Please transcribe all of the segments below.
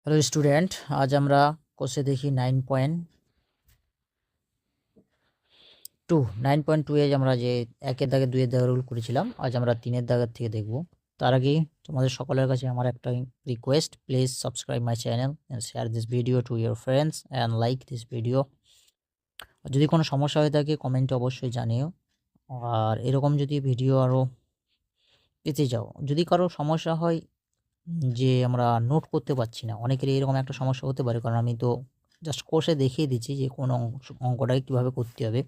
Hello student, আজ আমরা কোর্সে দেখি 9.2 এ আমরা যে 1-এর দাগে 2-এর দাগে রুল করেছিলাম, আজ আমরা 3-এর দাগের থেকে দেখব। তার আগে তোমাদের সকলের কাছে আমার একটা request, please subscribe my channel and share this video to your friends and like this video. যদি কোনো সমস্যা হয়ে থাকে কমেন্টে অবশ্যই জানিও। আর এরকম যদি ভিডিও আরও পেতে চাও, যদি কারো সমস্যা হয় যে আমরা নোট করতে পারছি না, অনেকেরই এরকম একটা সমস্যা হতে পারে, কারণ আমি তো জাস্ট কোর্সে দেখিয়ে দিচ্ছি যে কোন অঙ্কটাকে কীভাবে করতে হবে।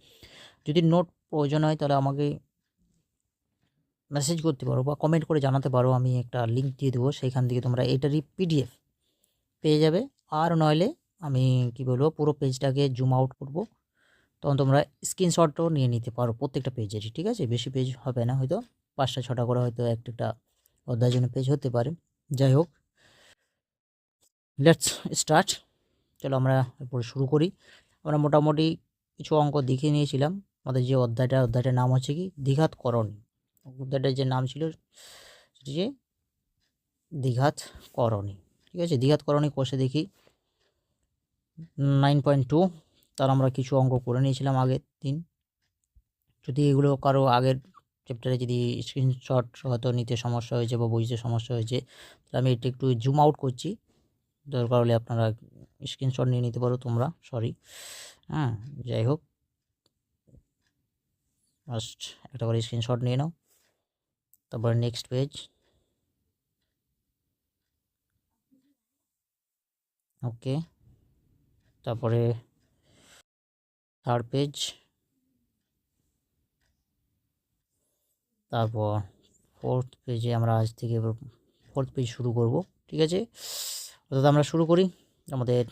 যদি নোট প্রয়োজন হয় তাহলে আমাকে মেসেজ করতে পারো বা কমেন্ট করে জানাতে পারো, আমি একটা লিঙ্ক দিয়ে দেবো, সেইখান থেকে তোমরা এটারই পিডিএফ পেয়ে যাবে। আর নইলে আমি কি বলবো, পুরো পেজটাকে জুম আউট করব, তখন তোমরা স্ক্রিনশটও নিয়ে নিতে পারো প্রত্যেকটা পেজেরই, ঠিক আছে? বেশি পেজ হবে না, হয়তো 5টা 6টা করে হয়তো একটা অধ্যায়ের জন্য পেজ হতে পারে। যাই হোক, লেটস স্টার্ট। চলো আমরা এরপরে শুরু করি। আমরা মোটামুটি কিছু অঙ্ক দেখিয়ে নিয়েছিলাম। আমাদের যে অধ্যায়টার নাম হচ্ছে কি দ্বিঘাতকরণী। অধ্যায়টার যে নাম ছিল সেটি যে দ্বিঘাতকরণী, ঠিক আছে? দ্বিঘাতকরণী কোর্সে দেখি 9.2, তার আমরা কিছু অঙ্ক করে নিয়েছিলাম আগের দিন। যদি এগুলো কারো আগের চ্যাপ্টারে যদি স্ক্রিনশট হয়তো নিতে সমস্যা হয়েছে বা বুঝতে সমস্যা হয়েছে, তাহলে আমি এটা একটু জুম আউট করছি, দরকার হলে আপনারা স্ক্রিনশট নিয়ে নিতে পারো তোমরা, সরি। হ্যাঁ, যাই হোক, ফার্স্ট একটা করে স্ক্রিনশট নিয়ে নাও, তারপরে নেক্সট পেজ, ওকে, তারপরে থার্ড পেজ, তারপর ফোর্থ পেজে আমরা আজ থেকে ফোর্থ পেজ শুরু করব, ঠিক আছে? অর্থাৎ আমরা শুরু করি আমাদের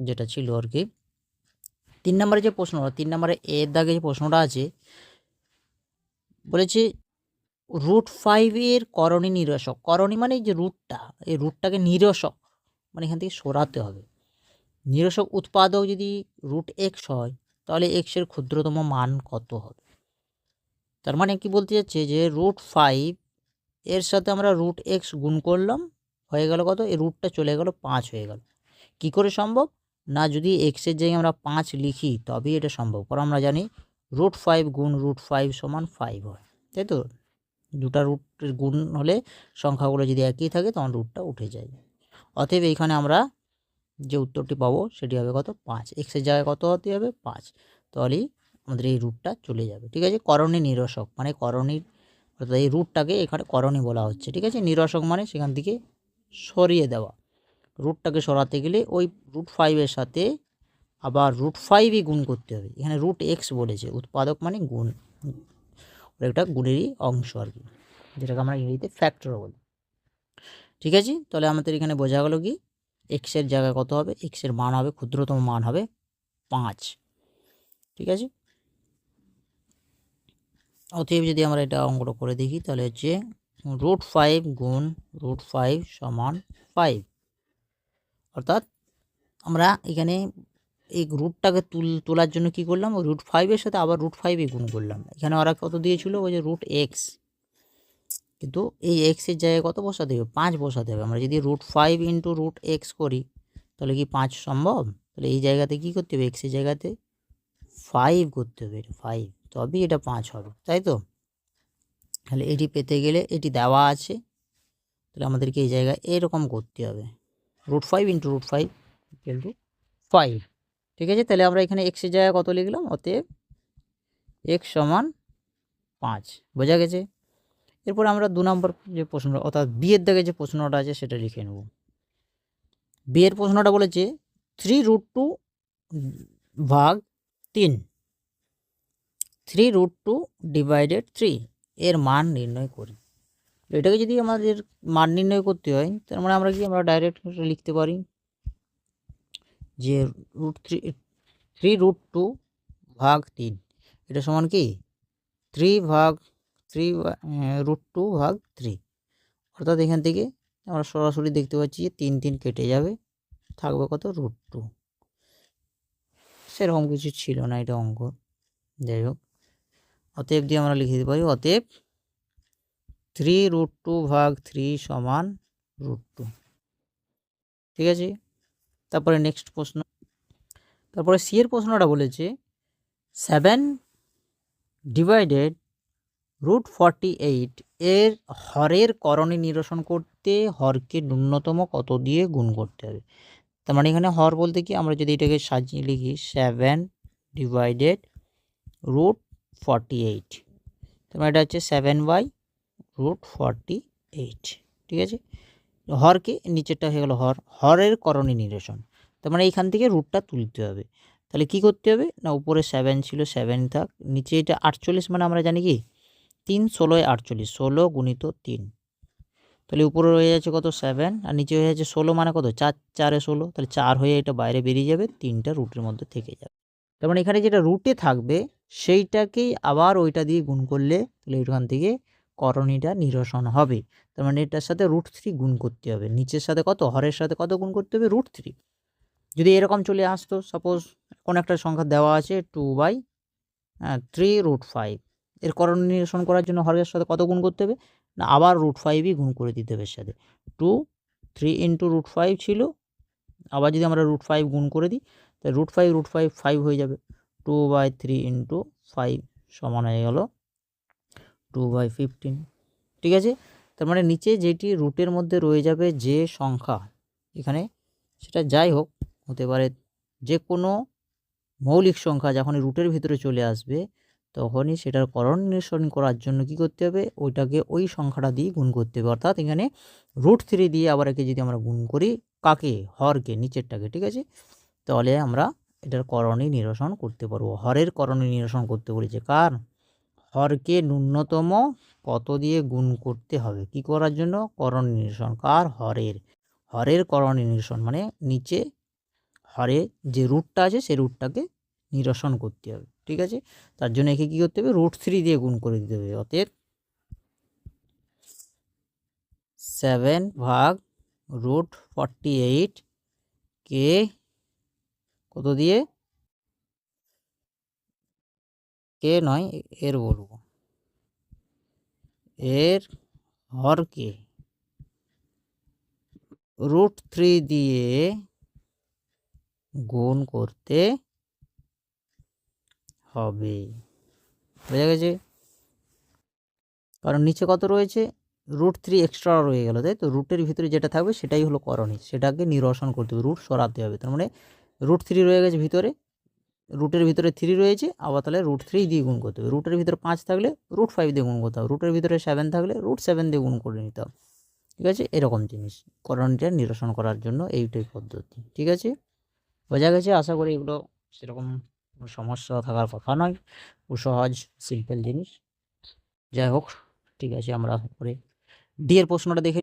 যেটা ছিল আর কি 3 নম্বরে যে প্রশ্নটা, 3 নম্বরে এর দাগে যে প্রশ্নটা আছে, বলেছে √5 এর করণী নিরসক। করণী মানে এই যে রুটটা, এই রুটটাকে নিরসক মানে এখান থেকে সরাতে হবে। নিরসক উৎপাদক যদি √x হয়, তাহলে x এর ক্ষুদ্রতম মান কত হবে? তার মানে কি বলতে যাচ্ছে যে √5 এর সাথে আমরা √x গুণ করলাম, হয়ে গেল কত? এই রুটটা চলে গেল 5 হয়ে গেল। কি করে সম্ভব? না, যদি x এর জায়গায় আমরা 5 লিখি তবেই এটা সম্ভব, কারণ আমরা জানি √5 গুণ √5 সমান 5 হয়, তাই তো? দুটা রুটের গুণ হলে সংখ্যাগুলো যদি একই থাকে তখন রুটটা উঠে যায়। অতএব এইখানে আমরা যে উত্তরটি পাবো সেটি হবে কত? 5। এক্সের জায়গায় কত হতে হবে? 5। তাহলেই আমাদের এই রুটটা চলে যাবে, ঠিক আছে? করণী নিরসক মানে করণীর, অর্থাৎ এই রুটটাকে এখানে করণী বলা হচ্ছে, ঠিক আছে? নিরসক মানে সেখান থেকে সরিয়ে দেওয়া। রুটটাকে সরাতে গেলে ওই √5 এর সাথে আবার √5ই গুণ করতে হবে। এখানে √x বলেছে, উৎপাদক মানে গুণ, একটা গুণেরই অংশ আর কি, যেটাকে আমরা ইংরেজিতে ফ্যাক্টর বলি, ঠিক আছে? তাহলে আমাদের এখানে বোঝা গেল কি এক্সের জায়গায় কত হবে? এক্সের মান হবে, ক্ষুদ্রতম মান হবে 5, ঠিক আছে? অতএব যদি আমরা এটা অঙ্কটা করে দেখি তাহলে হচ্ছে √5 গুণ √5 সমান 5। অর্থাৎ আমরা এখানে এই রুটটাকে তোলার জন্য কি করলাম? ওই √5 এর সাথে আবার √5ই গুণ করলাম। এখানে ওরা কত দিয়েছিল? ওই যে √x, কিন্তু এই এক্সের জায়গায় কত বসাতে হবে? 5 বসাতে হবে। আমরা যদি √5 ইন্টু √x করি তাহলে কি 5 সম্ভব? তাহলে এই জায়গাতে কি করতে হবে? এক্সের জায়গাতে 5 করতে হবে, 5, তবেই এটা 5 হবে, তাই তো? তাহলে এটি পেতে গেলে এটি দেওয়া আছে, তাহলে আমাদেরকে এই জায়গায় এরকম করতে হবে, √5 ইন্টু √5 ইকুয়াল টু 5, ঠিক আছে? তাহলে আমরা এখানে এক্সের জায়গায় কত লিখলাম? অতএব x সমান 5, বোঝা গেছে? এরপর আমরা 2 নম্বর যে প্রশ্নটা, অর্থাৎ বি এর দাগে যে প্রশ্নটা আছে সেটা লিখে নেব। বি এর প্রশ্নটা বলেছে 3√2 ভাগ 3, 3√2 ডিভাইডেড 3 এর মান নির্ণয় করি। এটাকে যদি আমাদের মান নির্ণয় করতে হয়, তার মানে আমরা কি আমরা ডাইরেক্ট লিখতে পারি যে √3 ভাগ 3 এটা সমান কি 3/√2 ভাগ 3। অর্থাৎ এখান থেকে আমরা সরাসরি দেখতে পাচ্ছি যে 3 3 কেটে যাবে, থাকবে কত? √2। সেরকম কিছু ছিল না এটা অঙ্ক, যাই হোক। অতএব দিয়ে আমরা লিখে দিতে পারি, অতএব 3√2 ভাগ 3 সমান √2, ঠিক আছে? তারপরে নেক্সট প্রশ্ন, তারপরে সি এর প্রশ্নটা বলেছে 7 ডিভাইডেড √48 এর হরের করণী নিরসন করতে হরকে ন্যূনতম কত দিয়ে গুণ করতে হবে। তার মানে এখানে হর বলতে কি, আমরা যদি এটাকে সাজিয়ে লিখি 7 ডিভাইডেড √48, তার মানে এটা হচ্ছে 7/√48, ঠিক আছে। হরকে নিচেরটা হয়ে গেল হরের করণী নিরসন, তার মানে এইখান থেকে রুটটা তুলতে হবে। তাহলে কি করতে হবে না, উপরে 7 ছিল 7 থাক, নিচে এটা 48, মানে আমরা জানি কি 3 16 48, 16 গুণিত 3, তাহলে উপরে রয়ে যাচ্ছে কত 7, আর নিচে হয়ে যাচ্ছে 16, মানে কত 4 4 16, তাহলে 4 হয়ে এটা বাইরে বেরিয়ে যাবে, 3টা রুটের মধ্যে থেকে যাবে। তার মানে এখানে যেটা রুটে থাকবে সেইটাকেই আবার ওইটা দিয়ে গুণ করলে তাহলে এখান থেকে করণীটা নিরসন হবে। তার মানে এটার সাথে √3 গুণ করতে হবে, নিচের সাথে কত, হরের সাথে কত গুণ করতে হবে, √3। যদি এরকম চলে আসতো, সাপোজ কোন একটা সংখ্যা দেওয়া আছে 2/3√5, এর করণী নিরসন করার জন্য হরের সাথে কত গুণ করতে হবে না, আবার √5ই গুণ করে দিতে হবে এর সাথে। 3 × √5 ছিল, আবার যদি আমরা √5 গুণ করে দিই তাহলে √5 5 হয়ে যাবে। 2/3 × 5 সমান হয়ে গেল 2/15, ঠিক আছে। তার মানে নিচে যেটি রুটের মধ্যে রয়ে যাবে যে সংখ্যা, এখানে সেটা যাই হোক হতে পারে, যে কোনো মৌলিক সংখ্যা যখনই রুটের ভিতরে চলে আসবে তখনই সেটার করণ নিরসন করার জন্য কি করতে হবে, ওইটাকে ওই সংখ্যাটা দিয়ে গুণ করতে হবে। অর্থাৎ এখানে √3 দিয়ে আবার একে যদি আমরা গুণ করি, কাকে, হরকে, নিচেরটাকে, ঠিক আছে, তাহলে আমরা এটার করণী নিরসন করতে পারবো। হরের করণী নিরসন করতে বলেছে কার, হরকে ন্যূনতম কত দিয়ে গুণ করতে হবে কি করার জন্য, করণী নিরসন কার, হরের করণী নিরসন, মানে নিচে হরে যে রুটটা আছে সেই রুটটাকে নিরসন করতে হবে, ঠিক আছে। তার জন্য একে কী করতে হবে, √3 দিয়ে গুণ করে দিতে হবে। অতএব 7/√48 কে কত দিয়ে, কে নয় এর বলবো, এর হরকে √3 দিয়ে গুণ করতে হবে, বোঝা গেছে। কারণ নিচে কত রয়েছে, √3 এক্সট্রা রয়ে গেল, তাই তো, রুটের ভিতরে যেটা থাকবে সেটাই হলো করণী, সেটাকে নিরসন করতে হবে, রুট সরাতে হবে। তার মানে √3 রয়ে গেছে ভিতরে, রুটের ভিতরে 3 রয়েছে, আবার তাহলে √3 দিয়ে গুণ করতে হবে। রুটের ভিতরে 5 থাকলে √5 দিয়ে গুণ করতে হবে, রুটের ভিতরে 7 থাকলে √7 দিয়ে গুণ করে নিতে হবে, ঠিক আছে। এরকম জিনিস করণীটা নিরসন করার জন্য এইটাই পদ্ধতি, ঠিক আছে, বোঝা গেছে। আশা করি এগুলো সেরকম কোনো সমস্যা থাকার কথা নয়, খুব সহজ সিম্পল জিনিস। যাই হোক, ঠিক আছে, আমরা পরে ডি এর প্রশ্নটা দেখে।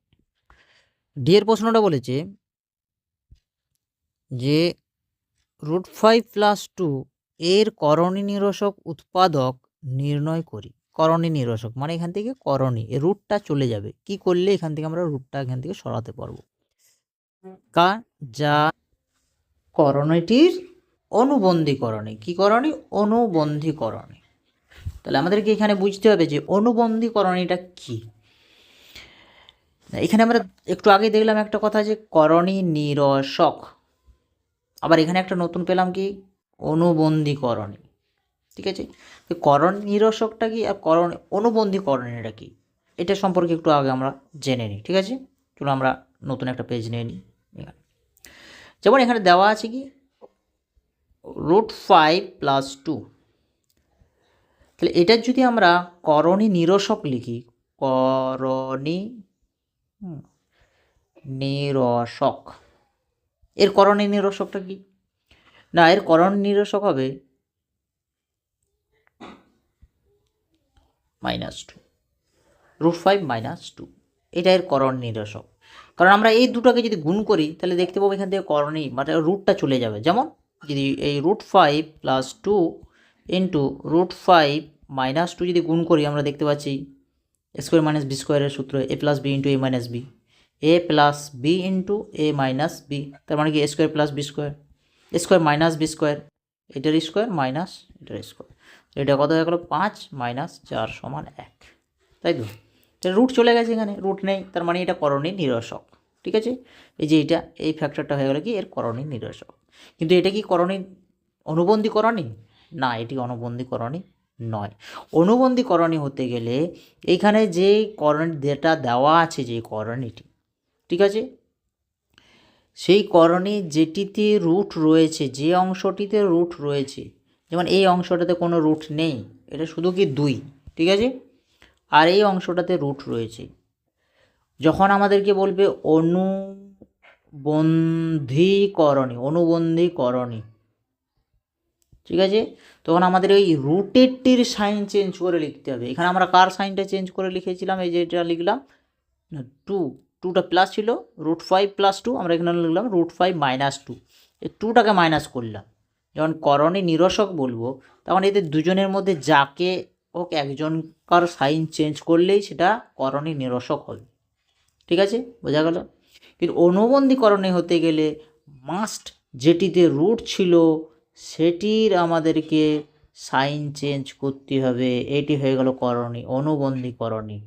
ডি এর প্রশ্নটা বলেছে যে √5 + 2 এর করণী নিরসক উৎপাদক নির্ণয় করি। করণী নিরসক মানে এখান থেকে করণী, এর রুটটা চলে যাবে, কি করলে এখান থেকে আমরা রুটটা এখান থেকে সরাতে পারবো, যা করণীটির অনুবন্ধীকরণে, কি করণী, অনুবন্ধীকরণে। তাহলে আমাদেরকে এখানে বুঝতে হবে যে অনুবন্ধীকরণীটা কি। এখানে আমরা একটু আগে দেখলাম একটা কথা যে করণী নিরসক, আবার এখানে একটা নতুন পেলাম কি, অনুবন্ধীকরণী, ঠিক আছে। তো করণ নিরসকটা কি আর অনুবন্ধীকরণীটা কি, এটা সম্পর্কে একটু আগে আমরা জেনে নিই, ঠিক আছে। চলো আমরা নতুন একটা পেজ নিয়ে নিই। যেমন এখানে দেওয়া আছে কি √5 + 2, তাহলে এটার যদি আমরা করণী নিরসক লিখি, করণী নিরসক, এর করণী নিরসকটা কি না, এর করণ নিরসক হবে -2, √5 - 2, এটা এর করণ নিরসক। কারণ আমরা এই দুটোকে যদি গুণ করি তাহলে দেখতে পাবো এখান থেকে করণী মানে রুটটা চলে যাবে। যেমন যদি এই √5 + 2 × √5 - 2 যদি গুণ করি, আমরা দেখতে পাচ্ছি a² - b² এর সূত্র a + b × a - b, a + b × a - b, তার মানে কি a² + b², a² - b², এটার স্কোয়ার মাইনাস এটার স্কোয়ার, এটা কত হয়ে গেল 5 - 4 = 1, তাই তো। রুট চলে গেছে, এখানে রুট নেই, তার মানে এটা করণী নিরসক, ঠিক আছে, এই যে এটা এই ফ্যাক্টরটা হয়ে গেল কি এর করণী নিরসক। কিন্তু এটা কি করণী অনুবন্ধী করণী? না, এটি অনুবন্ধী করণী নয়। অনুবন্ধী করণী হতে গেলে এইখানে যে করণী যেটা দেওয়া আছে, যে করণীটি, ঠিক আছে, সেই করণী যেটিতে রুট রয়েছে, যে অংশটিতে রুট রয়েছে, যেমন এই অংশটাতে কোনো রুট নেই, এটা শুধু কি 2, ঠিক আছে, আর এই অংশটাতে রুট রয়েছে। যখন আমাদেরকে বলবে অনুবন্ধীকরণী, ঠিক আছে, তখন আমাদের ওই রুটেরটির সাইন চেঞ্জ করে লিখতে হবে। এখানে আমরা কার সাইনটা চেঞ্জ করে লিখেছিলাম? এই যে এটা লিখলাম না, 2টা প্লাস ছিল, √5 + 2, আমরা এখানে লিখলাম √5 - 2, এই 2টাকে মাইনাস করলাম। যখন করণী নিরসক বলবো তখন এদের দুজনের মধ্যে যাকে হোক একজনকার সাইন চেঞ্জ করলেই সেটা করণী নিরসক হবে, ঠিক আছে, বোঝা গেল। কিন্তু অনুবন্ধীকরণে হতে গেলে মাস্ট যেটিতে রুট ছিল সেটির আমাদেরকে সাইন চেঞ্জ করতে হবে। এটি হয়ে গেল করণী, অনুবন্ধীকরণী।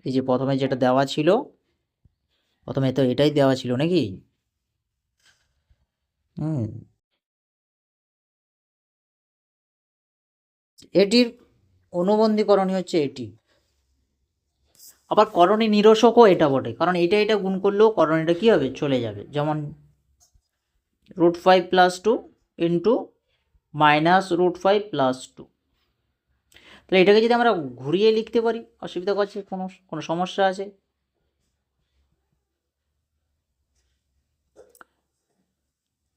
এই যে প্রথমে যেটা দেওয়া ছিল, প্রথমে তো এটাই দেওয়া ছিল নাকি, এটির অনুবন্ধীকরণী হচ্ছে এটি। আবার করণী নিরসকও এটা বটে, কারণ এটা গুণ করলেও করণীটা কী হবে, চলে যাবে। যেমন √5 + 2 ইন্টু -√5 + 2, তাহলে এটাকে যদি আমরা ঘুরিয়ে লিখতে পারি, অসুবিধা করছে, কোনো সমস্যা আছে?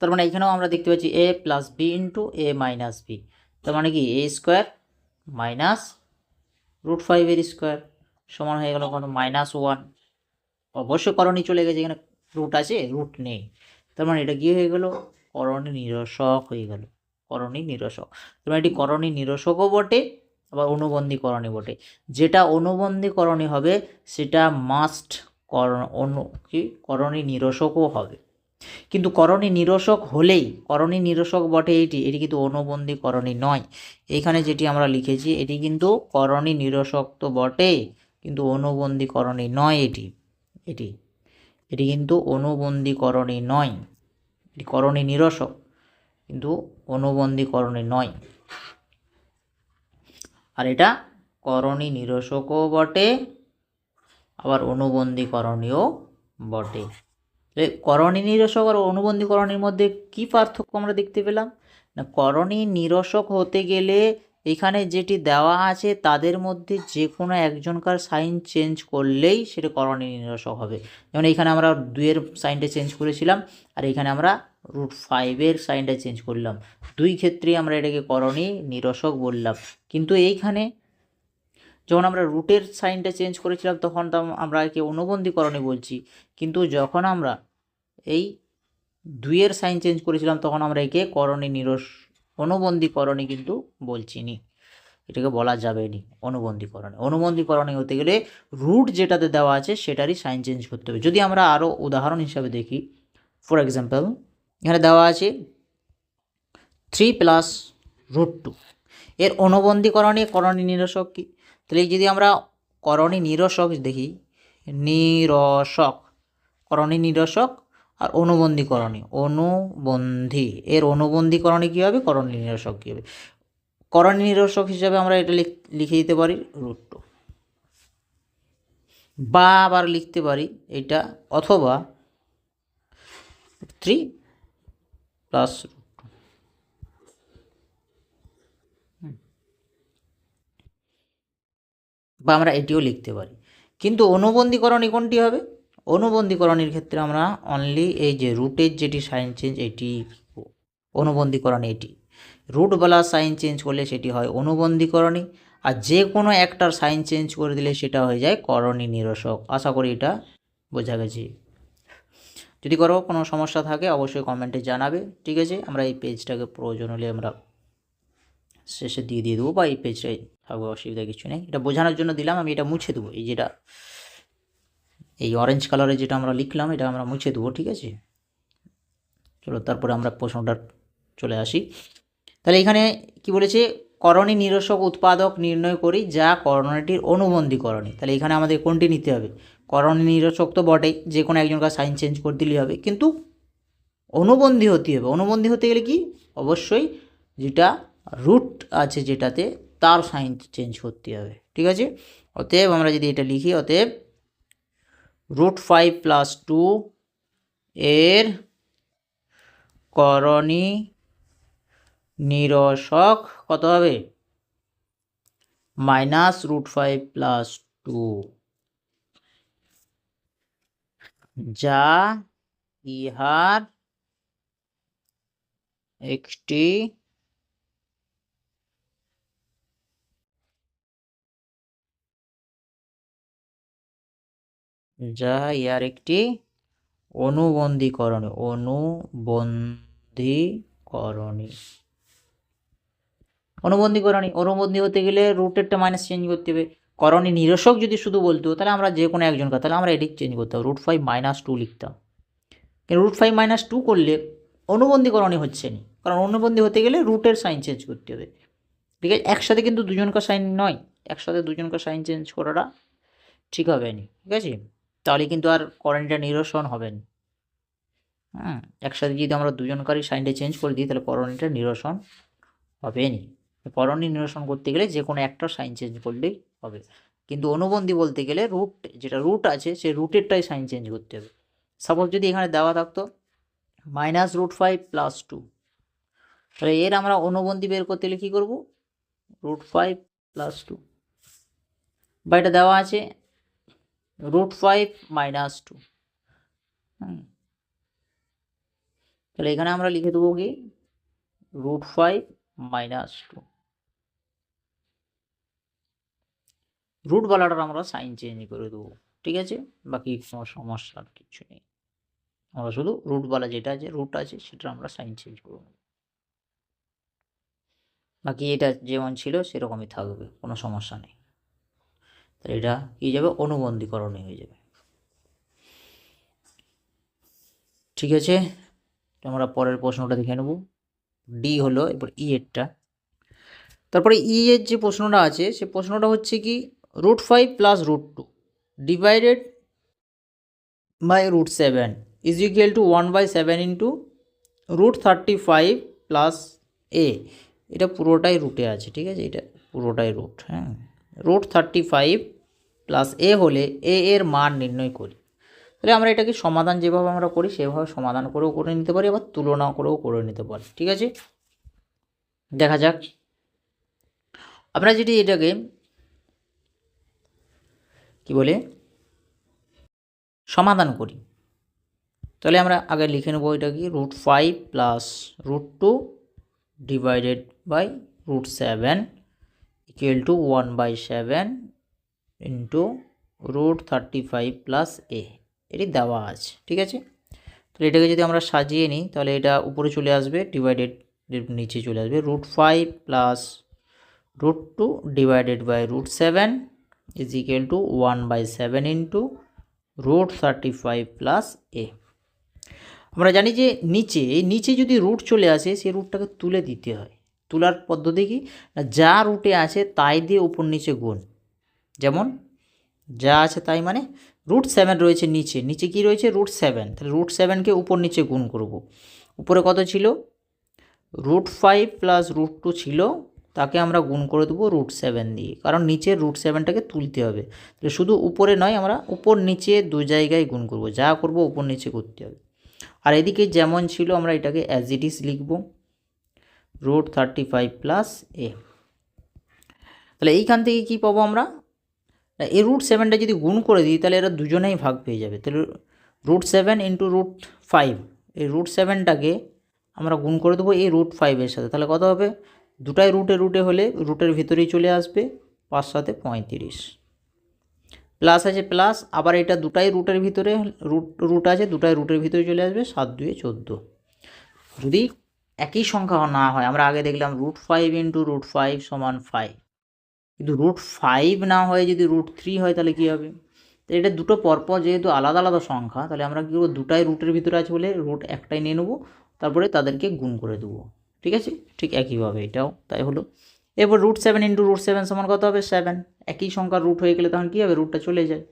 তার মানে এখানেও আমরা দেখতে পাচ্ছি a + b into a - b, তার মানে কি a² -√5² সমান হয়ে গেল কত, -1। অবশ্যই করণী চলে গেছে, এখানে রুট আছে, রুট নেই, তার মানে এটা কি হয়ে গেল, করণী নিরসক হয়ে গেল, করণী নিরসক। তার মানে এটি করণী নিরসকও বটে, আবার অনুবন্ধীকরণী বটে। যেটা অনুবন্ধীকরণী হবে সেটা মাস্ট করণী নিরসকও হবে। কিন্তু করণী নিরসক হলেই, করণী নিরসক বটে এটি কিন্তু অনুবন্ধীকরণী নয়। এইখানে যেটি আমরা লিখেছি এটি কিন্তু করণী নিরসক তো বটে, কিন্তু অনুবন্ধীকরণী নয়। এটি কিন্তু অনুবন্ধীকরণী নয়, এটি করণী নিরসক কিন্তু অনুবন্ধীকরণী নয়। আর এটা করণী নিরসকও বটে, আবার অনুবন্ধীকরণীও বটে। করণী নিরসক আর অনুবন্ধীকরণের মধ্যে কি পার্থক্য আমরা দেখতে পেলাম না, করণী নিরসক হতে গেলে এখানে যেটি দেওয়া আছে তাদের মধ্যে যে কোনো একজনকার সাইন চেঞ্জ করলেই সেটা করণী নিরসক হবে। যেমন এখানে আমরা 2-এর সাইনটা চেঞ্জ করেছিলাম, আর এখানে আমরা √5-এর সাইনটা চেঞ্জ করলাম, দুই ক্ষেত্রেই আমরা এটাকে করণী নিরসক বললাম। কিন্তু এইখানে যখন আমরা রুটের সাইনটা চেঞ্জ করেছিলাম তখন তো আমরা একে অনুবন্ধীকরণী বলছি, কিন্তু যখন আমরা এই 2-এর সাইন চেঞ্জ করেছিলাম তখন আমরা একে অনুবন্ধীকরণী কিন্তু বলছি নি, এটাকে বলা যাবে নি অনুবন্ধীকরণী। অনুবন্ধীকরণী হতে গেলে রুট যেটাতে দেওয়া আছে সেটারই সাইন চেঞ্জ করতে হবে। যদি আমরা আরও উদাহরণ হিসাবে দেখি, ফর এক্সাম্পল এখানে দেওয়া আছে 3 + √2, এর অনুবন্ধীকরণী করণী নিরসক কি? তাহলে যদি আমরা করণী নিরসক দেখি, করণী নিরসক আর অনুবন্ধীকরণী, এর অনুবন্ধীকরণী কী হবে, করণী নিরসক কী হবে? করণী নিরসক হিসাবে আমরা এটা লিখে দিতে পারি √2, বা আবার লিখতে পারি এটা, অথবা 3 + √2, বা আমরা এটিও লিখতে পারি। কিন্তু অনুবন্ধীকরণী কোনটি হবে? অনুবন্ধীকরণের ক্ষেত্রে আমরা অনলি এই যে রুটের যেটি সাইন চেঞ্জ এটি অনুবন্ধীকরণী, এটি রুটওয়ালা সাইন চেঞ্জ করলে সেটি হয় অনুবন্ধীকরণী, আর যে কোনো একটার সাইন চেঞ্জ করে দিলে সেটা হয়ে যায় করণী নিরসক। আশা করি এটা বোঝা গেছে। যদি কোনো সমস্যা থাকে অবশ্যই কমেন্টে জানাবে, ঠিক আছে। আমরা এই পেজটাকে প্রয়োজন হলে আমরা শেষে দিয়ে দেবো, বা এই পেজটাই থাকবে, অসুবিধা কিছু নেই। এটা বোঝানোর জন্য দিলাম, আমি এটা মুছে দেবো, এই যেটা এই অরেঞ্জ কালারে যেটা আমরা লিখলাম এটা আমরা মুছে দেবো, ঠিক আছে। চলো তারপরে আমরা প্রশ্নটা চলে আসি। তাহলে এখানে কি বলেছে, করণী নিরসক উৎপাদক নির্ণয় করি যা করণীটির অনুবন্ধীকরণী। তাহলে এখানে আমাদের কোনটি নিতে হবে, করণী নিরসক তো বটেই, যে কোনো একজনকার সাইন চেঞ্জ করে দিলেই হবে, কিন্তু অনুবন্ধী হতে হবে। অনুবন্ধী হতে গেলে কি অবশ্যই যেটা রুট আছে যেটাতে তার সাইন চেঞ্জ করতে হবে, ঠিক আছে। অতএব আমরা যদি এটা লিখি, অতএব √5 + 2 এর করণী নিরসক কত হবে? -√5 + 2, যা ইহার একটি অনুবন্ধীকরণী। অনুবন্ধী হতে গেলে রুটেরটা মাইনাস চেঞ্জ করতে হবে। করণী নিরসক যদি শুধু বলতো তাহলে আমরা যে কোনো একজনকার, তাহলে আমরা এদিক চেঞ্জ করতাম, √5 - 2 লিখতাম। কিন্তু √5 - 2 করলে অনুবন্ধীকরণী হচ্ছে না, কারণ অনুবন্ধী হতে গেলে রুটের সাইন চেঞ্জ করতে হবে, ঠিক আছে। একসাথে কিন্তু দুজনকার সাইন নয়, একসাথে দুজনকার সাইন চেঞ্জ করাটা ঠিক হবে না, ঠিক আছে। তাহলে কিন্তু আর করণীটা নিরসন হবে না। একসাথে যদি আমরা দুজনকারই সাইনটা চেঞ্জ করে দিই তাহলে করণীটা নিরসন হবে না। করণী নিরসন করতে গেলে যে কোনো একটা সাইন চেঞ্জ করলেই হবে, কিন্তু অনুবন্ধী বলতে গেলে রুট, যেটা রুট আছে সেই রুটেরটাই সাইন চেঞ্জ করতে হবে। সাপোজ যদি এখানে দেওয়া থাকতো -√5 + 2, তাহলে এর আমরা অনুবন্ধী বের করতে গেলে কী করবো? √5 + 2, বা এটা দেওয়া আছে √5 - 2। তাহলে এখানে আমরা লিখে দেবো কি √5 - 2, রুটওয়ালাটার আমরা সাইন চেঞ্জ করে দেবো, ঠিক আছে। বাকি কোনো সমস্যার কিছু নেই, আমরা শুধু রুটওয়ালা যেটা আছে রুট আছে সেটা আমরা সাইন চেঞ্জ করব, বাকি এটা যেমন ছিল সেরকমই থাকবে, কোনো সমস্যা নেই। তাহলে এটা কী যাবে? অনুবন্ধীকরণই হয়ে যাবে, ঠিক আছে। আমরা পরের প্রশ্নটা দেখে নেব। ডি হলো, এবার ই এরটা। তারপরে ই এর যে প্রশ্নটা আছে সে প্রশ্নটা হচ্ছে কি √5 + √2 divided by √7 is equal to 1/7 into √35 + a। এটা পুরোটাই রুটে আছে, ঠিক আছে, এটা পুরোটাই রুট। হ্যাঁ, √35 + a হলে a এর মান নির্ণয় করি। তাহলে আমরা এটাকে সমাধান যেভাবে আমরা করি সেভাবে সমাধান করেও করে নিতে পারি, আবার তুলনা করেও করে নিতে পারি, ঠিক আছে। দেখা যাক আমরা যদি এটাকে কি বলে সমাধান করি, তাহলে আমরা আগে লিখে নেব এটা কি √5 + √2 divided by √7 equal to 1/7 into √35 + a, এটি দেওয়া আছে, ঠিক আছে। তাহলে এটাকে যদি আমরা সাজিয়ে নিই তাহলে এটা উপরে চলে আসবে, ডিভাইডেড নিচে চলে আসবে, √5 + √2 divided by √7 is equal to 1/7 into √35 + a। আমরা জানি যে নিচে যদি রুট চলে আসে সেই রুটটাকে তুলে দিতে হয়। তোলার পদ্ধতি কি? যা রুটে আছে তাই দিয়ে উপর নিচে গুণ। যেমন যা আছে তাই মানে √7 রয়েছে নিচে কি রয়েছে? √7, তাহলে √7কে উপর নিচে গুণ করব। উপরে কত ছিল? √5 + √2 ছিল, তাকে আমরা গুণ করে দেবো √7 দিয়ে, কারণ নিচের √7টাকে তুলতে হবে। তাহলে শুধু উপরে নয়, আমরা উপর নিচে দু জায়গায় গুণ করব, যা করব উপর নিচে করতে হবে। আর এদিকে যেমন ছিল আমরা এটাকে অ্যাজ ইট ইজ লিখব, √35 + a। তাহলে এইখান থেকে কি পাবো আমরা? এই √7টা যদি গুণ করে দিই তাহলে এরা দুজনেই ভাগ পেয়ে যাবে। তাহলে √7 ইন্টু √5, এই √7টাকে আমরা গুণ করে দেবো এই √5 সাথে, তাহলে কত হবে? দুটাই রুটে হলে রুটের ভিতরেই চলে আসবে, 5 × 7 = 35, প্লাস আছে প্লাস, আবার এটা দুটাই রুটের ভিতরে রুট আছে, দুটাই রুটের ভিতরে চলে আসবে, 7 × 2 = 14। যদি একই সংখ্যা না হয়, আমরা আগে দেখলাম √5 ইন্টু √5 = 5, কিন্তু √5 না হয়ে যদি √3 হয় তাহলে কী হবে? তো এটা দুটো পরপর যেহেতু আলাদা আলাদা সংখ্যা, তাহলে আমরা কী করবো? দুটাই রুটের ভিতরে আছে বলে রুট একটাই নিয়ে নেবো, তারপরে তাদেরকে গুণ করে দেবো, ঠিক আছে। ঠিক একইভাবে এটাও তাই হলো। এরপর √7 ইন্টু √7 = কত হবে? 7। একই সংখ্যার রুট হয়ে গেলে তখন কী হবে? রুটটা চলে যায়,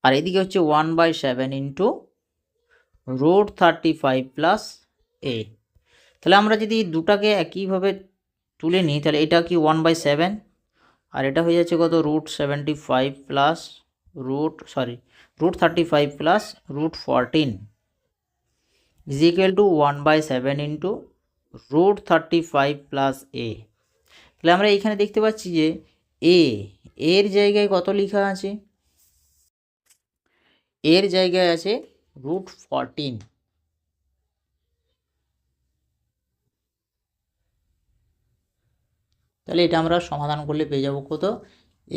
আর এদিকে হচ্ছে 1/7 ইন্টু √35 প্লাস এ। তাহলে আমরা যদি দুটাকে একইভাবে তুলে নিই তাহলে এটা কি 1/7 আর এটা হয়ে যাচ্ছে কত √75 plus √35 plus √14 is equal to 1/7 into √35 plus A. তাহলে আমরা এইখানে দেখতে পাচ্ছি যে এর জায়গায় কত লেখা আছে, এর জায়গায় আছে √14। তাহলে এটা আমরা সমাধান করলে পেয়ে যাব কত,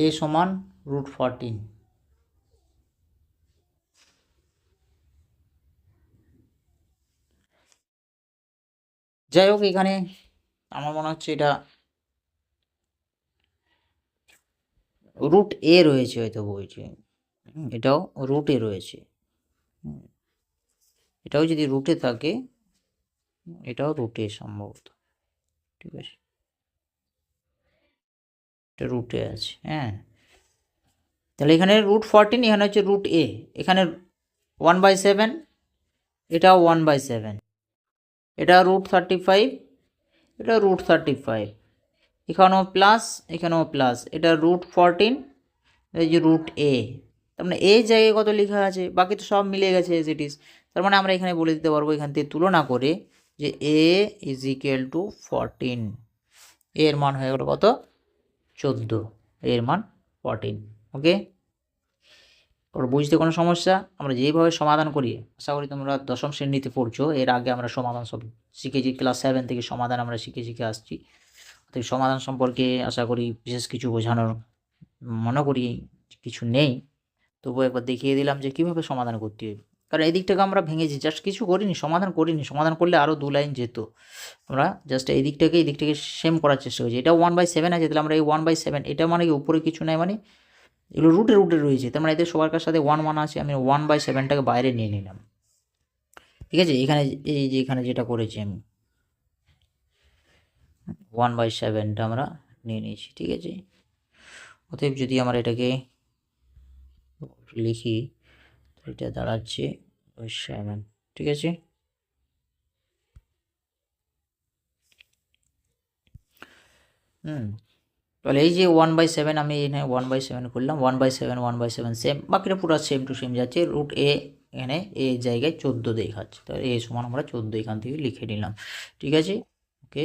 এ সমান √14। যাই হোক, এখানে আমার মনে হচ্ছে এটা √a রয়েছে হয়তো বইছে, এটাও √a রয়েছে, এটাও যদি √a থাকে এটাও √a সম্ভবত, ঠিক আছে, এটা √a আছে। হ্যাঁ, তাহলে এখানে √14, এখানে হচ্ছে √a, এখানে 1/7, এটাও 1/7, এটা √35, এটা √35, এখানেও প্লাস, এখানেও প্লাস, এটা √14, এই যে √a। তার মানে এই জায়গায় কত লেখা আছে, বাকি তো সব মিলে গেছে এজ ইট ইজ। তার মানে আমরা এখানে বলে দিতে পারবো এখান থেকে তুলনা করে যে a ইজ ইকুয়াল টু 14, এর মান হয়ে গেল কত 14, এর মান 14। ওকে, ওর বুঝতে কোনো সমস্যা? আমরা যেইভাবে সমাধান করি, আশা করি তোমরা দশম শ্রেণীতে পড়ছো, এর আগে আমরা সমাধান সব শিখেছি, ক্লাস 7 থেকে সমাধান আমরা শিখে আসছি। তো সমাধান সম্পর্কে আশা করি বিশেষ কিছু বোঝানোর মনে করি কিছু নেই, তবুও একবার দেখিয়ে দিলাম যে কীভাবে সমাধান করতে হবে। কারণ এই দিকটাকে আমরা ভেঙেছি, জাস্ট কিছু করিনি, সমাধান করিনি, সমাধান করলে আরও 2 লাইন যেত। আমরা জাস্ট এই দিকটাকে সেম করার চেষ্টা করছি। এটা 1/7 আছে, তাহলে আমরা এই 1/7, এটা মানে কি উপরে কিছু নাই, মানে এগুলো রুটে রয়েছে, তার মানে এদের সবার সাথে 1 আছে, আমি 1/7টাকে বাইরে নিয়ে নিলাম, ঠিক আছে। এখানে এই যে এখানে যেটা করেছি আমি 1/7টা আমরা নিয়ে নিয়েছি, ঠিক আছে। অতএব যদি আমরা এটাকে লিখি, এটা দাঁড়াচ্ছে 7, ঠিক আছে। তাহলে এই যে 1/7 আমি এখানে 1/7 করলাম, 1/7 সেম, বাকিটা পুরো সেম টু সেম যাচ্ছে। √a এখানে এ জায়গায় 14 দেখাচ্ছে, তাহলে এ সমান আমরা 14 এখান থেকে লিখে নিলাম, ঠিক আছে। ওকে,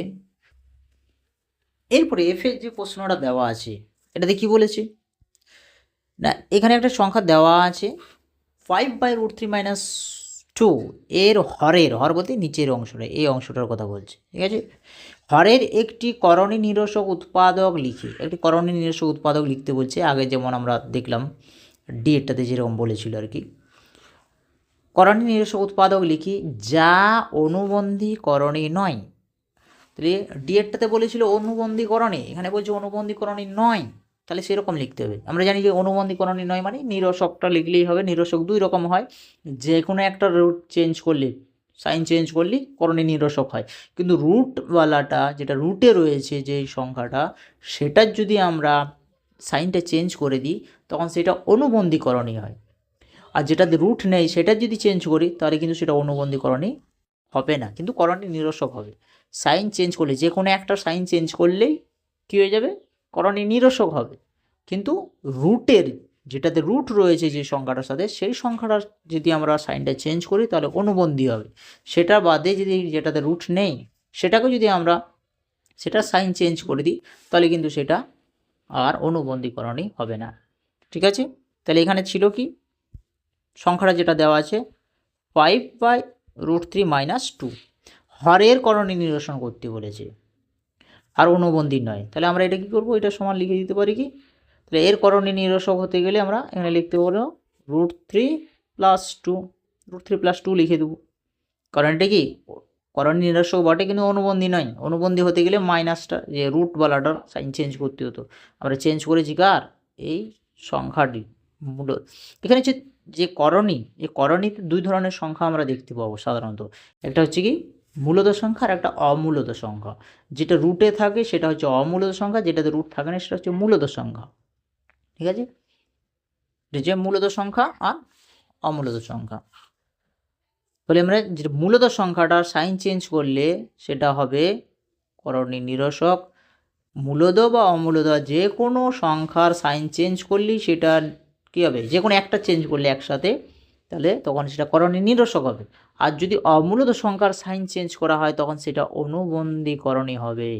এরপরে এফের যে প্রশ্নটা দেওয়া আছে এটাতে কি বলেছে না, এখানে একটা সংখ্যা দেওয়া আছে 5/√3-2, এর হর বলতে নিচের অংশটা, এই অংশটার কথা বলছে, ঠিক আছে। হরের একটি করণী নিরসক উৎপাদক লিখি, একটি করণী নিরসক উৎপাদক লিখতে বলছে। আগে যেমন আমরা দেখলাম ডিএডটাতে যেরকম বলেছিল আর কি, করণী নিরসক উৎপাদক লিখি যা অনুবন্ধী করণী নয়। তাহলে ডিএডটাতে বলেছিল অনুবন্ধী করণী, এখানে বলছে অনুবন্ধী করণী নয়, তাহলে সেরকম লিখতে হবে। আমরা জানি যে অনুবন্ধী করণী নয় মানে নিরসকটা লিখলেই হবে। নিরসক 2 রকম হয়, যে কোনো একটা রুট চেঞ্জ করলে, সাইন চেঞ্জ করলে করণী নিরসক হয়, কিন্তু রুটওয়ালাটা যেটা রুটে রয়েছে যে সংখ্যাটা, সেটার যদি আমরা সাইনটা চেঞ্জ করে দিই তখন সেটা অনুবন্ধী করণী হয়। আর যেটাতে রুট নেই সেটা যদি চেঞ্জ করি তাহলে কিন্তু সেটা অনুবন্ধী করণী হবে না, কিন্তু করণী নিরসক হবে। সাইন চেঞ্জ করলে, যে কোনো একটা সাইন চেঞ্জ করলেই কী হয়ে যাবে, করণী নিরসক হবে। কিন্তু রুটের, যেটাতে রুট রয়েছে যে সংখ্যাটার সাথে, সেই সংখ্যাটার যদি আমরা সাইনটা চেঞ্জ করি তাহলে অনুবন্ধী হবে। সেটা বাদে যদি যেটাতে রুট নেই সেটাকে যদি আমরা সেটা সাইন চেঞ্জ করে দিই তাহলে কিন্তু সেটা আর অনুবন্ধী করণী হবে না, ঠিক আছে। তাহলে এখানে ছিল কি, সংখ্যাটা যেটা দেওয়া আছে 5/√3-2, হরের করণী নিরসন করতে বলেছে আর অনুবন্ধী নয়। তাহলে আমরা এটা কী করবো, এটা সমান লিখে দিতে পারি কি, তাহলে এর করণী নিরসক হতে গেলে আমরা এখানে লিখতে পারবো √3+2, √3+2 লিখে দেবো। কারণ এটা কি করণী নিরসক বটে কিন্তু অনুবন্ধী নয়, অনুবন্ধী হতে গেলে মাইনাসটা যে রুটওয়ালাটার সাইন চেঞ্জ করতে হতো, আমরা চেঞ্জ করেছি কার, এই সংখ্যাটি মূল। এখানে হচ্ছে যে করণী, এই করণীতে 2 ধরনের সংখ্যা আমরা দেখতে পাবো সাধারণত, একটা হচ্ছে কি মূলত সংখ্যা আর একটা অমূলত সংখ্যা। যেটা রুটে থাকে সেটা হচ্ছে অমূলত সংখ্যা, যেটাতে রুট থাকে না সেটা হচ্ছে মূলত সংখ্যা, ঠিক আছে। যে মূলত সংখ্যা আর অমূলত সংখ্যা। তাহলে আমরা যেটা মূলত সংখ্যাটার সাইন চেঞ্জ করলে সেটা হবে করণী নিরসক। মূলদ বা অমূলদ যে কোনো সংখ্যার সাইন চেঞ্জ করলেই সেটা কী হবে, যে কোনো একটা চেঞ্জ করলে একসাথে, তাহলে তখন সেটা করণী নিরসক হবে। আর যদি অমূলদ সংখ্যার সাইন চেঞ্জ করা হয় তখন সেটা অনুবন্ধী করণী হবে,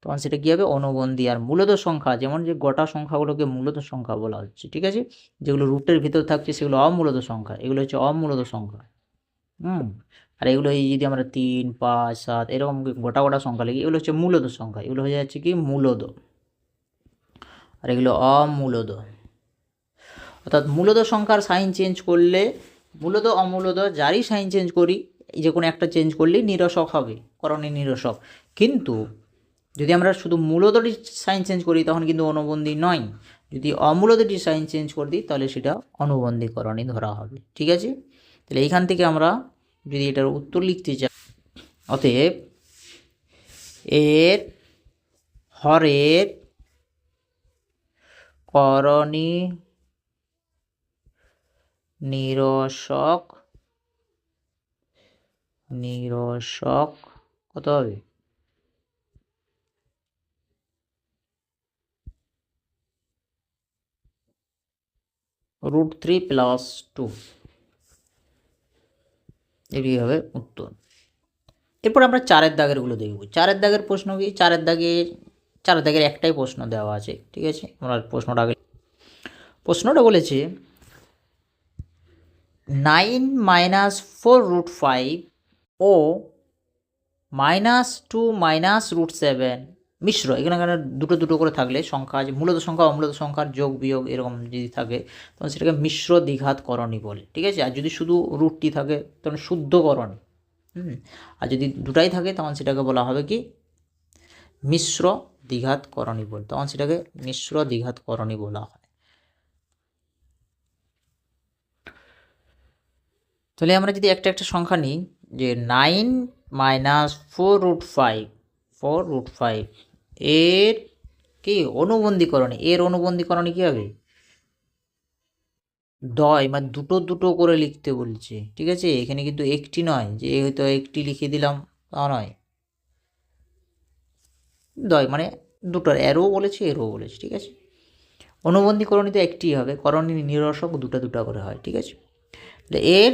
তখন সেটা কী হবে, অনুবন্ধী। আর মূলদ সংখ্যা যেমন যে গোটা সংখ্যাগুলোকে মূলদ সংখ্যা বলা হচ্ছে, ঠিক আছে, যেগুলো রুটের ভিতর থাকছে সেগুলো অমূলদ সংখ্যা, এগুলো হচ্ছে অমূলদ সংখ্যা। আর এগুলো এই যদি আমরা 3, 5, 7 এরকম গোটা গোটা সংখ্যা লিখি, এগুলো হচ্ছে মূলদ সংখ্যা, এগুলো হয়ে যাচ্ছে কি মূলদ, আর এগুলো অমূলদ। অর্থাৎ মূলদ সংখ্যার সাইন চেঞ্জ করলে মূলদ অমূলদ যারই সাইন চেঞ্জ করি, যে কোনো একটা চেঞ্জ করলেই নিরসক হবে, করণী নিরসক। কিন্তু যদি আমরা শুধু মূলদটি সাইন চেঞ্জ করি তখন কিন্তু অনুবন্ধী নয়, যদি অমূলদটি সাইন চেঞ্জ করে দিই তাহলে সেটা অনুবন্ধী করণী ধরা হবে, ঠিক আছে। তাহলে এইখান থেকে আমরা যদি এটার উত্তর লিখতে চাই, অতএব এর হরের করণী নিরসক কত হবে, √3 + 2, এটি হবে উত্তর। এরপর আমরা 4 দাগেরগুলো দেখব। 4 দাগের প্রশ্ন কি, 4 দাগের একটাই প্রশ্ন দেওয়া আছে, ঠিক আছে। আমরা প্রশ্নটা বলেছে 9 - 4√5 ও -2 -√7 মিশ্র, এখানে দুটো করে থাকলে সংখ্যা আছে, মূলত সংখ্যা অমূলত সংখ্যার যোগ বিয়োগ এরকম যদি থাকে তখন সেটাকে মিশ্র দ্বিঘাত করণী বলে, ঠিক আছে। আর যদি শুধু রুটটি থাকে তখন শুদ্ধ করণী, আর যদি দুটাই থাকে তখন সেটাকে বলা হবে কি মিশ্র দ্বিঘাত করণী বলে, তখন সেটাকে মিশ্র দ্বিঘাত করণী বলা হয়। তাহলে আমরা যদি একটা সংখ্যা নিই, যে 9 - 4√5 এর কি অনুবন্ধীকরণী, এর অনুবন্ধীকরণী কী হবে, দয়, মানে দুটো করে লিখতে বলছে, ঠিক আছে। এখানে কিন্তু একটি নয় যে হয়তো একটি লিখে দিলাম, তা নয়, দয় মানে দুটোর, এরও বলেছে এরও বলেছে, ঠিক আছে। অনুবন্ধীকরণী তো একটি হবে, করণী নিরসক দুটো করে হয়, ঠিক আছে। এর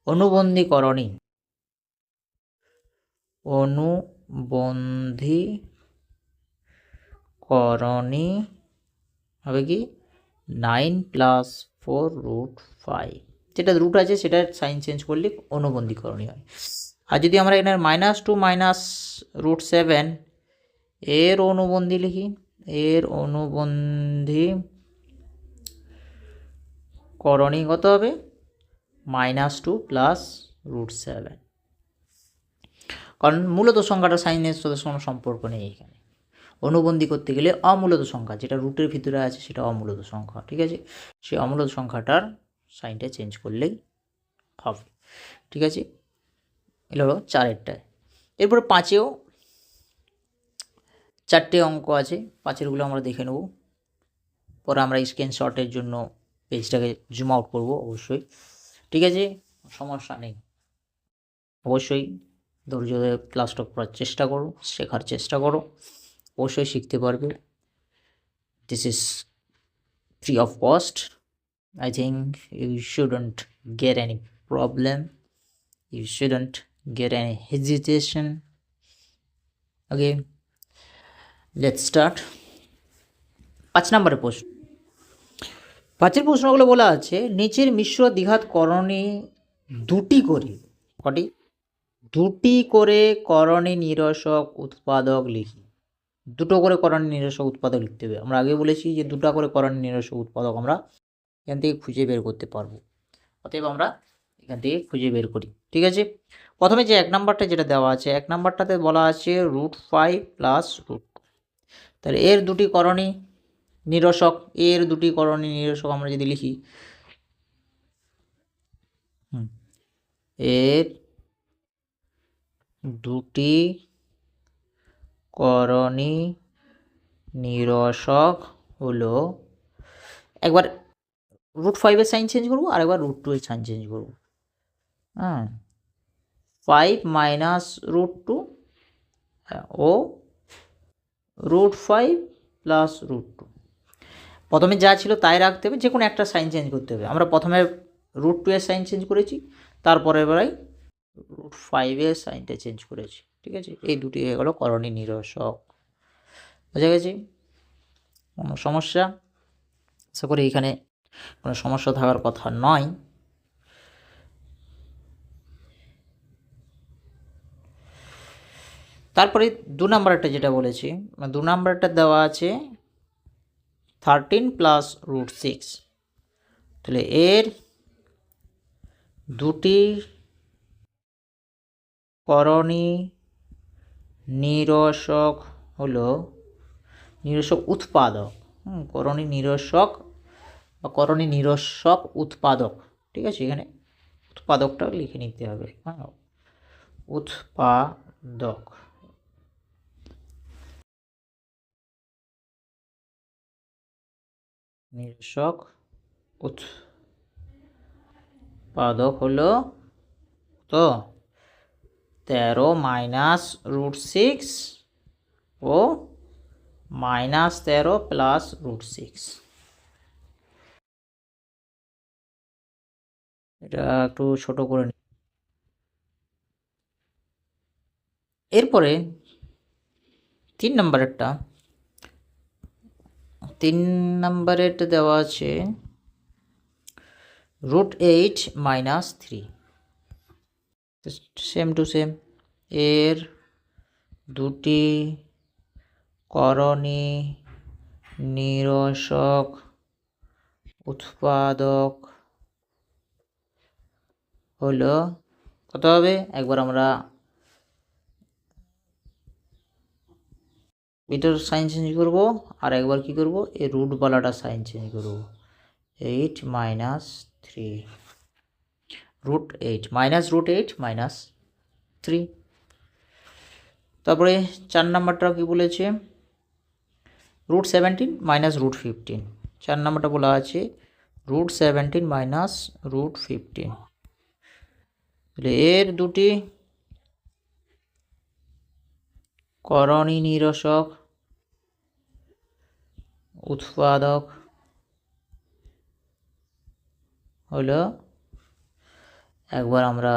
অনুবন্ধীকরণী হবে কি 9 + 4√5, যেটা রুট আছে সেটার সাইন চেঞ্জ করলে অনুবন্ধীকরণী হয়। আর যদি আমরা এখানে -2 -√7 এর অনুবন্ধী লিখি, এর অনুবন্ধী করণী কত হবে, -2 + √7, কারণ মূলত সংখ্যাটা সাইনের সাথে কোনো সম্পর্ক নেই এখানে। অনুবন্ধী করতে গেলে অমূলত সংখ্যা যেটা রুটের ভিতরে আছে সেটা অমূলত সংখ্যা, ঠিক আছে, সেই অমূলত সংখ্যাটার সাইনটা চেঞ্জ করলেই হবে, ঠিক আছে। এগুলো হলো 4-টায়। এরপরে 5-এও 4টে অঙ্ক আছে, 5-এরগুলো আমরা দেখে নেব, পরে আমরা স্ক্রিনশটের জন্য পেজটাকে জুম আউট করব অবশ্যই, ঠিক আছে, সমস্যা নেই। অবশ্যই ধৈর্য ধরে ক্লাসটা করার চেষ্টা করো, শেখার চেষ্টা করো, অবশ্যই শিখতে পারবে। This is free of cost. I think you shouldn't get any problem, you shouldn't get any hesitation. Okay, let's start. 5 নম্বরের প্রশ্ন, 5-এর প্রশ্নগুলো বলা আছে নিচের মিশ্র দ্বিঘাত করণী দুটি করে করণী নিরসক উৎপাদক লিখি। দুটো করে করণী নিরসক উৎপাদক লিখতে হবে। আমরা আগে বলেছি যে দুটো করে করণী নিরসক উৎপাদক আমরা এখান থেকে খুঁজে বের করতে পারবো, অতএব আমরা এখান থেকে খুঁজে বের করি, ঠিক আছে। প্রথমে যে 1 নম্বরটা যেটা দেওয়া আছে, 1 নম্বরটাতে বলা আছে √5 + √2, তাহলে এর দুটি করণী নিরসক, এর দুটি করণী নিরসক আমরা যদি লিখি, এর দুটি করণী নিরসক হলো, একবার √5 এর সাইন চেঞ্জ করবো, আর একবার √2 এর সাইন চেঞ্জ করবো। হ্যাঁ, 5 মাইনাস √2 ও √5 প্লাস √2। প্রথমে যা ছিল তাই রাখতে হবে, যে কোনো একটা সাইন চেঞ্জ করতে হবে। আমরা প্রথমে √2 এর সাইন চেঞ্জ করেছি, তারপরে এবারে √5 এর সাইনটা চেঞ্জ করেছি। ঠিক আছে, এই দুটি হয়ে গেল করণী নিরসক। বোঝা গেছে? কোনো সমস্যা? আশা করি এখানে কোনো সমস্যা থাকার কথা নয়। তারপরে 2 নাম্বারটা যেটা বলেছি, 2 নাম্বারটা দেওয়া আছে 13 প্লাস √6। তাহলে এর দুটি করণী নিরসক হলো নিরসক উৎপাদক। করণী নিরসক বা করণী নিরসক উৎপাদক। ঠিক আছে, এখানে উৎপাদকটা লিখে নিতে হবে। হ্যাঁ, উৎপাদক। নিরসক উৎপাদক হলো তো 13 মাইনাস √6 ও -13 প্লাস √6। এটা একটু ছোট করে নিই। এরপরে 3 নাম্বারেরটা দেওয়া আছে √8 মাইনাস 3। সেম টু সেম, এর দুটি করণী নিরসক উৎপাদক হলো কত হবে? একবার আমরা এটার সাইন চেঞ্জ করব, আর একবার কি করব, এই রুটওয়ালাটা সাইন চেঞ্জ করব। 8 মাইনাস 3 √8 মাইনাস √8 মাইনাস 3। তারপরে 4 নাম্বারটা কি বলেছে? √17 মাইনাস √15। 4 নাম্বারটা বলা আছে √17 মাইনাস √15। তাহলে এর দুটি করণী নিরসক উৎপাদক হলো, একবার আমরা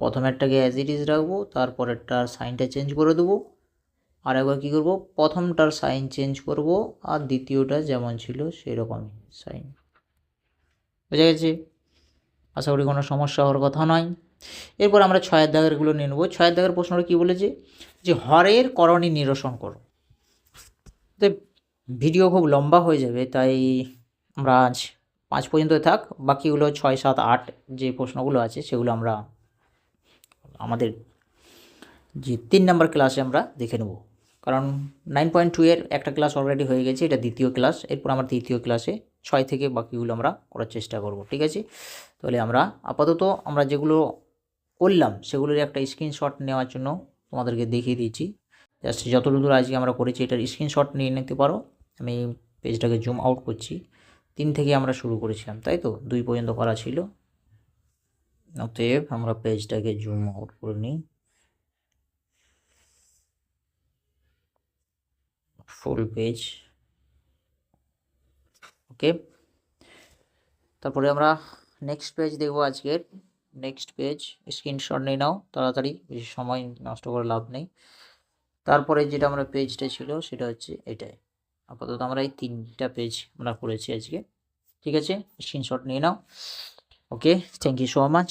প্রথমেরটাকে অ্যাজ ইট ইজ রাখবো, তারপরেরটার সাইনটা চেঞ্জ করে দেবো, আর একবার কী করবো, প্রথমটার সাইন চেঞ্জ করব, আর দ্বিতীয়টা যেমন ছিল সেরকমই সাইন। বোঝা গেছে? আশা করি কোনো সমস্যা হওয়ার কথা নয়। এরপর আমরা 6 দাগেরগুলো নিয়ে নেবো। 6 দাগের প্রশ্নটা কী বলেছে, যে হরের করণী নিরসন করো। তো ভিডিও খুব লম্বা হয়ে যাবে, তাই আমরা আজ 5 পর্যন্ত থাক, বাকিগুলো 6, 7, 8 যে প্রশ্নগুলো আছে সেগুলো আমরা আমাদের যে 3 নাম্বার ক্লাসে আমরা দেখে নেব। কারণ 9.2 এর একটা ক্লাস অলরেডি হয়ে গেছে, এটা দ্বিতীয় ক্লাস। এরপর আমরা তৃতীয় ক্লাসে 6 থেকে বাকিগুলো আমরা করার চেষ্টা করব। ঠিক আছে, তাহলে আমরা আপাতত আমরা যেগুলো করলাম সেগুলোর একটা স্ক্রিনশট নেওয়ার জন্য তোমাদেরকে দেখিয়ে দিয়েছি। জাস্ট যতটুকু আজকে আমরা করেছি এটার স্ক্রিনশট নিয়ে নিতে পারো। আমি পেজটাকে জুম আউট করছি। 3 থেকে আমরা শুরু করেছিলাম, তাই তো 2 পর্যন্ত করা ছিল। অতএব আমরা পেজটাকে জুম আউট করে নিই, ফুল পেজ। ওকে, তারপরে আমরা নেক্সট পেজ দেখব আজকের। নেক্সট পেজ স্ক্রিনশট নিয়ে নাও তাড়াতাড়ি, বেশি সময় নষ্ট করে লাভ নেই। তারপরে যেটা আমরা পেজটা ছিল সেটা হচ্ছে এটাই। আপাতত আমরা এই 3টা পেজ আমরা করেছি আজকে। ঠিক আছে, স্ক্রিনশট নিয়ে নাও। ওকে, থ্যাংক ইউ সো মাচ।